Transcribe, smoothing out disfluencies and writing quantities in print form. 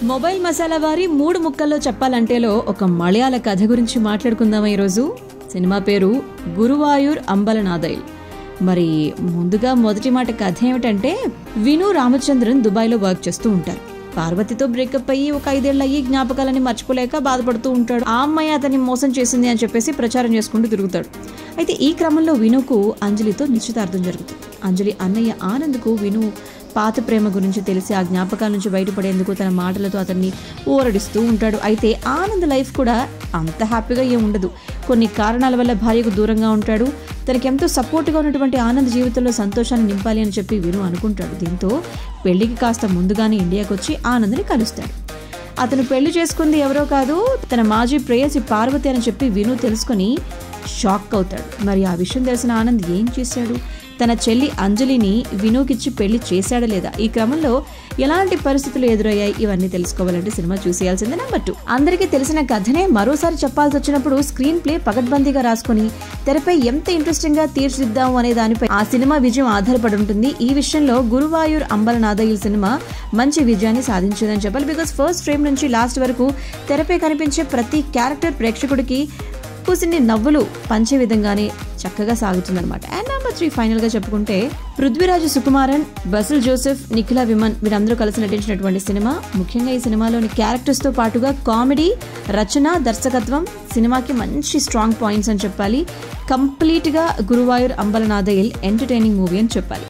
Mobile masala వారి 3 ముక్కల్లో చెప్పాలంటేలో ఒక మలయాళ కథ గురించి మాట్లాడుకుందామా ఈరోజు. సినిమా పేరు గురువాయూర్ అంబలనాథైల్. మరి ముందుగా మొదటి మాట కథ ఏమిటంటే, విను రామచంద్రన్ దుబాయ్లో వర్క్ చేస్తూ ఉంటారు. పార్వతితో బ్రేకప్ అయ్యి ఒక 5 ఏళ్ళు అయ్యి జ్ఞాపకాలని మర్చిపోలేక బాధపడుతూ ఉంటాడు. ఆ అమ్మాయి అతన్ని మోసం చేసింది అని చెప్పేసి ప్రచారం చేసుకుంటూ తిరుగుతాడు. అయితే ఈ క్రమంలో వినుకు అంజలితో నిశ్చితార్థం జరుగుతుంది. అంజలి అన్నయ్య ఆనంద్కు విను పాత ప్రేమ గురించి తెలిసి ఆ జ్ఞాపకాల నుంచి బయటపడేందుకు తన మాటలతో అతన్ని ఊరడిస్తూ ఉంటాడు. అయితే ఆనంద్ లైఫ్ కూడా అంత హ్యాపీగా ఏం ఉండదు. కొన్ని కారణాల వల్ల భార్యకు దూరంగా ఉంటాడు. తనకెంతో సపోర్ట్గా ఉన్నటువంటి ఆనంద్ జీవితంలో సంతోషాన్ని నింపాలి అని చెప్పి విను అనుకుంటాడు. దీంతో పెళ్లికి కాస్త ముందుగానే ఇండియాకి వచ్చి ఆనంద్ని కలుస్తాడు. అతను పెళ్లి చేసుకుంది ఎవరో కాదు, తన మాజీ ప్రేయసి పార్వతి అని చెప్పి విను తెలుసుకొని షాక్ అవుతాడు. మరి ఆ విషయం తెలిసిన ఆనంద్ ఏం చేశాడు? తన చెల్లి అంజలిని వినుకిచ్చి పెళ్లి చేశాడా లేదా? ఈ క్రమంలో ఎలాంటి పరిస్థితులు ఎదురయ్యాయి? ఇవన్నీ తెలుసుకోవాలంటే సినిమా చూసేయాల్సిందే. నెంబర్ 2, అందరికీ తెలిసిన కథనే మరోసారి చెప్పాల్సి వచ్చినప్పుడు స్క్రీన్ ప్లే పకడ్బందీగా రాసుకుని తెరపై ఎంత ఇంట్రెస్టింగ్ గా తీర్చిదిద్దాము అనే దానిపై ఆ సినిమా విజయం ఆధారపడి ఉంటుంది. ఈ విషయంలో గురువాయూర్ అంబలనాథైల్ సినిమా మంచి విజయాన్ని సాధించిందని చెప్పాలి. బికాస్ ఫస్ట్ ఫ్రేమ్ నుంచి లాస్ట్ వరకు తెరపై కనిపించే ప్రతి క్యారెక్టర్ ప్రేక్షకుడికి కూసిన్ని నవ్వులు పంచే విధంగానే చక్కగా సాగుతుందన్నమాట. అండ్ నెంబర్ 3, ఫైనల్ గా చెప్పుకుంటే, Prithviraj Sukumaran, Basil Joseph, Nikhila women వీరందరూ కలిసి నటించినటువంటి సినిమా. ముఖ్యంగా ఈ సినిమాలోని క్యారెక్టర్స్ తో పాటుగా కామెడీ, రచన, దర్శకత్వం సినిమాకి మంచి స్ట్రాంగ్ పాయింట్స్ అని చెప్పాలి. కంప్లీట్ గా గురువాయూర్ అంబలనాథైల్ ఎంటర్టైనింగ్ మూవీ అని చెప్పాలి.